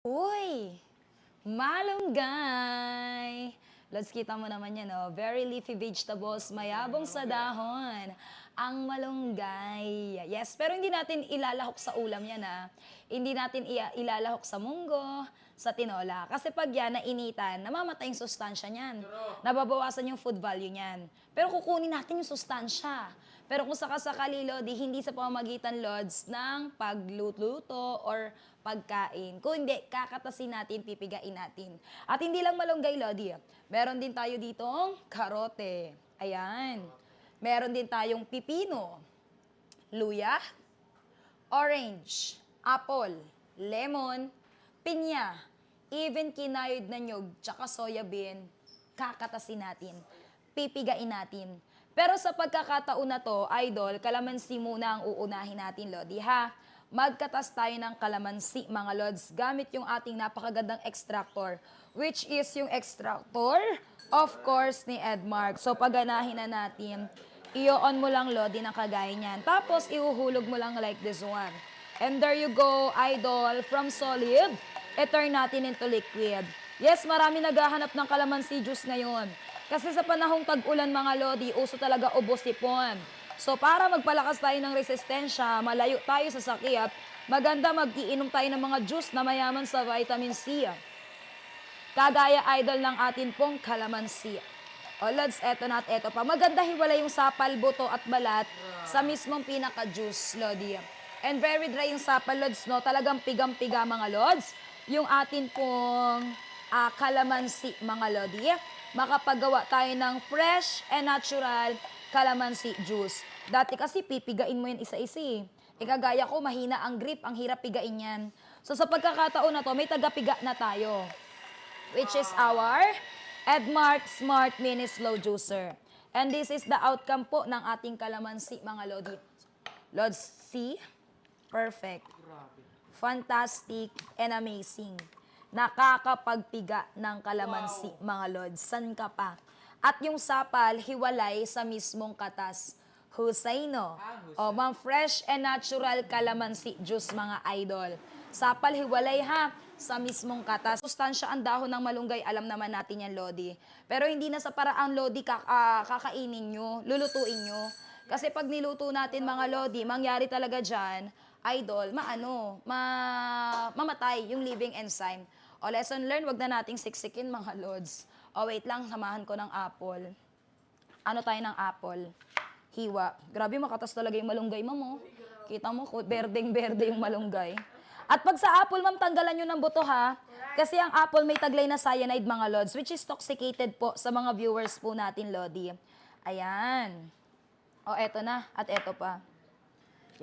Uy, malunggay! Let's kita mo naman yan, oh. Very leafy vegetables, mayabong sa dahon. Ang malunggay. Yes, pero hindi natin ilalahok sa ulam yan, ah. Hindi natin ilalahok sa munggo, sa tinola. Kasi pag yan nainitan, namamatay yung sustansya niyan. Nababawasan yung food value niyan. Pero kukunin natin yung sustansya. Pero kung sakasakali, Lodi, hindi sa pamamagitan, Lods, ng pagluto or pagkain. Kung hindi, kakatasin natin, pipigain natin. At hindi lang malunggay, Lodi. Meron din tayo ditong karote. Ayan. Meron din tayong pipino, luya, orange, apple, lemon, pinya, even kinayod na nyog, tsaka soya bean, kakatasin natin, pipigain natin. Pero sa pagkakataon na to, idol, kalamansi muna ang uunahin natin, Lodi, ha? Magkatas tayo ng kalamansi, mga Lods, gamit yung ating napakagandang extractor, which is yung extractor, of course, ni Edmark. So, paganahin na natin, i-on mo lang, Lodi, ng kagaya niyan. Tapos, ihuhulog mo lang like this one. And there you go, idol, from solid, i-turn natin into liquid. Yes, marami naghahanap ng kalamansi juice ngayon. Kasi sa panahong tag-ulan, mga Lodi, uso talaga ubos sipon. So, para magpalakas tayo ng resistensya, malayo tayo sa sakit, maganda mag-iinom tayo ng mga juice na mayaman sa vitamin C. Kagaya, idol, ng atin pong kalamansi. O, Lods, eto na at eto pa. Maganda hiwalay yung sapal, buto at balat sa mismong pinaka-juice, Lodi. And very dry yung sapal, Lods, no? Talagang pigang-piga, mga Lods. Yung atin pong kalamansi, mga Lodi. Makapagawa tayo ng fresh and natural kalamansi juice. Dati kasi pipigain mo yan isa-isa eh. Ikagaya ko, mahina ang grip, ang hirap pigain yan. So sa pagkakataon na to, may tagapiga na tayo. Which is our Edmark Smart Mini Slow Juicer. And this is the outcome po ng ating kalamansi, mga Lodi. Lods, see? Perfect. Fantastic and amazing. Nakakapagpiga ng kalamansi, mga Lods. San ka pa? At yung sapal, hiwalay sa mismong katas. Husayno. O, mga fresh and natural kalamansi juice, mga idol. Sapal, hiwalay ha, sa mismong katas. Sustansya ang dahon ng malunggay, alam naman natin yan, Lodi. Pero hindi na sa paraang, Lodi, kakainin nyo, lulutuin nyo. Kasi pag niluto natin, mga Lodi, mangyari talaga dyan, idol, mamatay yung living enzyme. O, lesson learned, wag na nating siksikin, mga Lods. O, wait lang, samahan ko ng apple. Ano tayo ng apple? Hiwa. Grabe, makatas talaga yung malunggay, ma'am, oh. Kita mo, berdeng-berde yung malunggay. At pag sa apple, ma'am, tanggalan nyo ng buto, ha? Kasi ang apple may taglay na cyanide, mga Lods, which is toxicated po sa mga viewers po natin, Lodi. Ayan. O, eto na. At eto pa.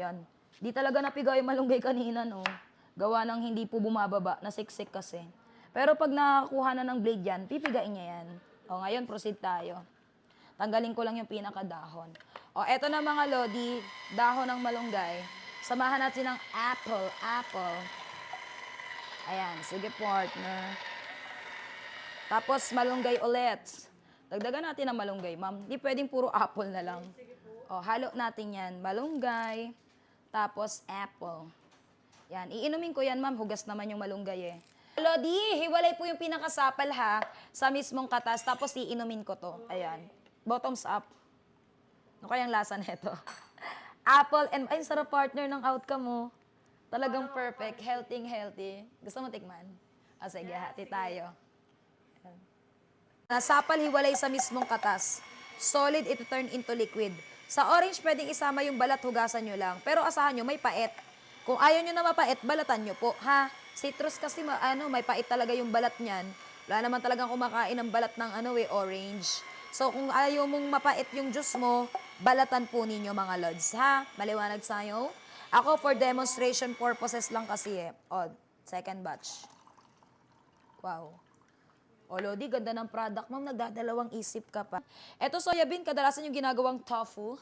Yan. Di talaga napiga yung malunggay kanina, no? Gawa ng hindi po bumababa, nasiksik kasi. Pero pag nakakuha na ng blade yan, pipigain niya yan. O, ngayon, proceed tayo. Tanggalin ko lang yung pinakadahon. O, eto na, mga Lodi, dahon ng malunggay. Samahan natin ng apple. Ayan, sige, partner. Tapos, malunggay ulit. Dagdagan natin ng malunggay, ma'am. Di pwedeng puro apple na lang. O, halo natin yan. Malunggay, tapos apple. Yan, iinumin ko yan, ma'am. Hugas naman yung malunggay eh. Lodi, hiwalay po yung pinakasapal ha, sa mismong katas. Tapos iinumin ko to. Ayan. Bottoms up. Ano kayang lasa nito? Apple and, ay, sarap, partner, ng outcome mo. Talagang perfect. Healthy. Gusto mo tikman? O, sige, hati tayo. Nasapal, hiwalay sa mismong katas. Solid, ito turn into liquid. Sa orange, pwedeng isama yung balat, hugasan nyo lang. Pero asahan nyo, may pait. Kung ayaw nyo na mapait, balatan nyo po, ha? Citrus kasi, may pait talaga yung balat niyan. Wala naman talagang kumakain ng balat ng orange. So, kung ayaw mong mapait yung juice mo, balatan po ninyo, mga Lods, ha? Maliwanag sa'yo. Ako, for demonstration purposes lang kasi eh. O, second batch. Wow. O, Lodi, ganda ng product, ma'am. Nagdadalawang isip ka pa. Eto, soya bean, kadalasan yung ginagawang tofu.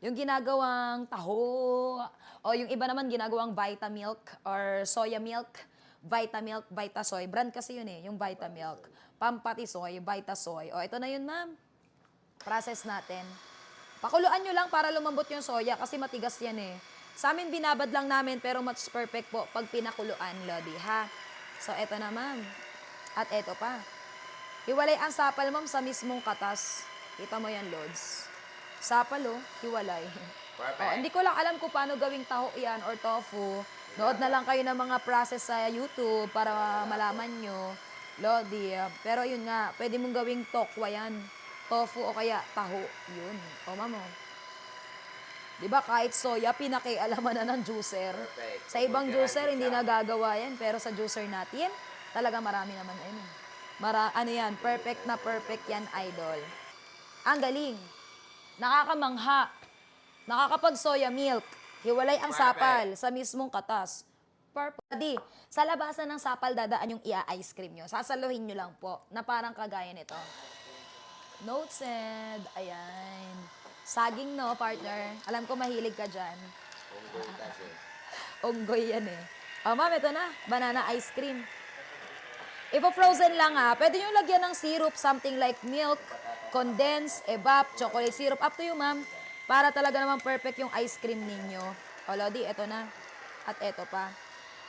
Yung ginagawang taho. O, yung iba naman ginagawang Vitamilk or soya milk. Vitamilk, Vitasoy. Brand kasi yun eh, yung Vitamilk. Pampatisoy, Vitasoy. O, ito na yun, ma'am. Process natin. Pakuluan nyo lang para lumambot yung soya kasi matigas yan eh. Sa amin binabad lang namin pero much perfect po pag pinakuluan, Lodi, ha? So, eto na, ma'am. At eto pa. Hiwalay ang sapal, ma'am, sa mismong katas. Kita mo yan, Lods. Sapal, oh. Hiwalay. Oh, hindi ko lang alam kung paano gawing taho yan or tofu. Nood na lang kayo ng mga process sa YouTube para malaman nyo. Lodi. Pero yun nga, pwede mong gawing tokwa yan. Tofu o kaya taho. Yun. O, ma'am, oh. Diba, kahit soya, pinakialaman na ng juicer. Perfect. Sa ibang juicer, hindi nagagawa yan. Pero sa juicer natin, talaga marami naman ayun. Ano yan, perfect na perfect yan, idol. Ang galing. Nakakamangha. Nakakapag soya milk. Hiwalay ang sapal sa mismong katas. Perfect. Sa labasan ng sapal, dadaan yung ia-ice cream nyo. Sasaluhin nyo lang po na parang kagaya nito. Noted. Ayan. Saging, no, partner? Alam ko mahilig ka dyan. Unggoy kasi. Unggoy yan eh. Oh, ma'am, ito na. Banana ice cream. Ipo-frozen lang ha. Pwede nyo lagyan ng syrup, something like milk, condensed, evap, chocolate syrup. Up to you, ma'am. Para talaga naman perfect yung ice cream ninyo. O, Lodi, ito na. At ito pa.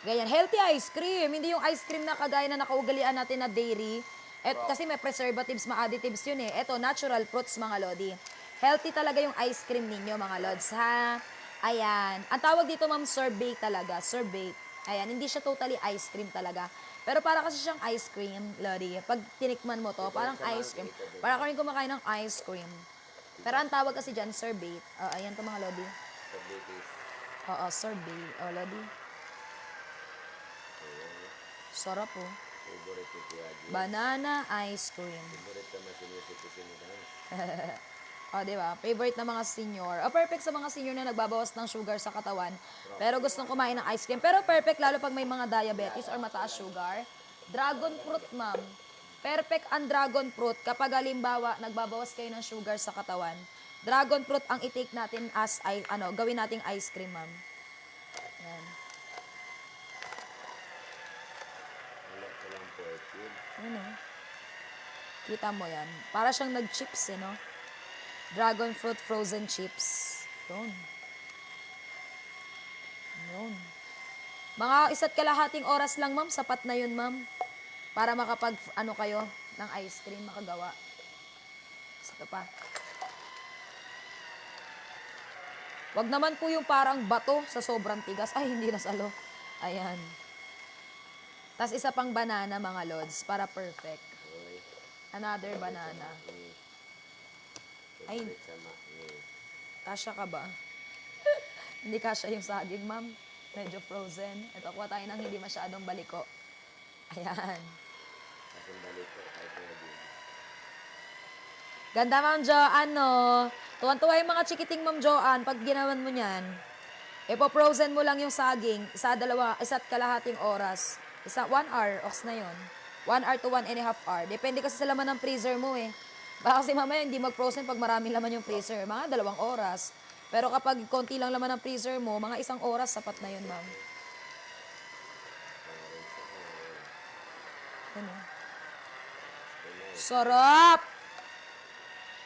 Ganyan. Healthy ice cream. Hindi yung ice cream na kagaya na nakaugalian natin na dairy. Kasi may preservatives, ma-additives yun eh. Ito, natural fruits, mga Lodi. Healthy talaga yung ice cream ninyo, mga Lods, ha? Ayan. Ang tawag dito, ma'am, sorbet talaga. Sorbet. Ayan, hindi siya totally ice cream talaga. Pero para kasi siyang ice cream, Lodi. Pag tinikman mo to, parang ice cream. Para ka rin kumakain ng ice cream. Pero ang tawag kasi dyan, sorbet. Ayan to, mga Lodi. Sorbet. Oo, sorbet. O, Lodi. Sarap, oh. Favorite ko kaya. Banana ice cream. Favorite ka masinusip-sinitan. O, di ba? Favorite na mga senior. O, perfect sa mga senior na nagbabawas ng sugar sa katawan. Pero gustong kumain ng ice cream. Pero perfect lalo pag may mga diabetes or mataas sugar. Dragon fruit, ma'am. Perfect ang dragon fruit kapag halimbawa nagbabawas kayo ng sugar sa katawan. Dragon fruit ang i-take natin as, gawin nating ice cream, ma'am. Yan. Wala ko lang po yun. Ano? Kita mo yan. Para siyang nag-chips, no? Dragon fruit frozen chips. Yun. Yun. Mga 1.5 oras lang, ma'am. Sapat na yun, ma'am. Para makapag, kayo, ng ice cream, makagawa. Saka pa. Wag naman po yung parang bato sa sobrang tigas. Ay, hindi nasalo. Ayan. Tapos isa pang banana, mga Lods, para perfect. Okay. Another banana. Ay, Favorite sama. kasya ka ba? Hindi kasya yung saging, ma'am. Medyo frozen. Ito, kuha tayo ng hindi masyadong baliko. Ayan. Kasing balik ko. Kahit nga din. Ganda, Ma'am Joanne, no? Tuwan-tuwa yung mga chikiting, Ma'am Joanne, pag ginawan mo niyan. Ipo-frozen mo lang yung saging, 1.5 oras. 1 hour, ox na yon. 1 hour to 1.5 hour. Depende kasi sa laman ng freezer mo eh. Baka kasi mamaya hindi mag-frozen pag maraming laman yung freezer. Mga 2 oras. Pero kapag konti lang laman ng freezer mo, mga 1 oras, sapat na yun, ma'am. Ano? Sarap!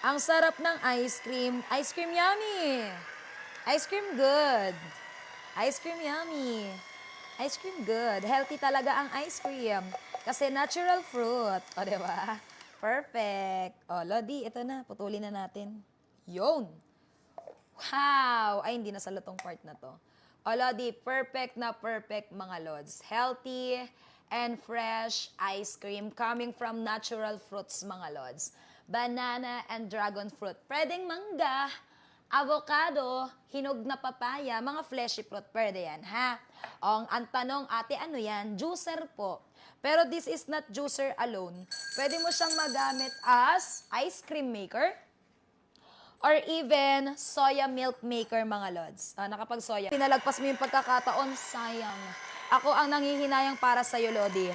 Ang sarap ng ice cream. Ice cream yummy! Ice cream good. Ice cream yummy. Ice cream good. Healthy talaga ang ice cream. Kasi natural fruit. O, diba? Perfect. O, Lodi, ito na. Putulin na natin. Yun! Wow! Ay, hindi na sa lutong part na to. O, Lodi, perfect na perfect, mga Lods. Healthy and fresh ice cream coming from natural fruits, mga Lods. Banana and dragon fruit. Pwedeng mangga, avocado, hinog na papaya, mga fleshy fruit. Pwede yan, ha? O, ang tanong, ate, ano yan? Juicer po. Pero this is not juicer alone. Pwede mo siyang magamit as ice cream maker, or even soya milk maker, mga Lods. Nakapag soya. Pinalagpas mo yung pagkakataon, sayang. Ako ang nangihinayang para sa'yo, Lodi.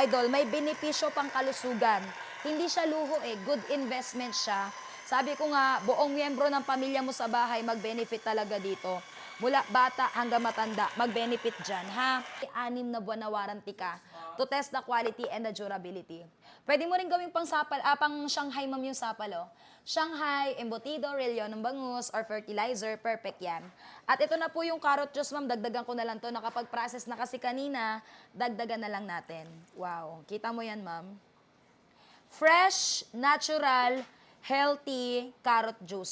Idol, may benepisyo pang kalusugan. Hindi siya luho eh. Good investment siya. Sabi ko nga, buong miyembro ng pamilya mo sa bahay mag-benefit talaga dito. mula bata hanggang matanda, mag-benefit dyan, ha? 6 na buwan na warranty ka to test the quality and the durability. Pwede mo rin gawing pang sapal, pang Shanghai ma'am yung sapal, oh. Shanghai, embutido, relyon ng bangus, or fertilizer, perfect yan. At ito na po yung carrot juice, ma'am, dagdagan ko na lang to, nakapag-process na kasi kanina, dagdagan na lang natin. Wow, kita mo yan, ma'am. Fresh, natural, healthy carrot juice.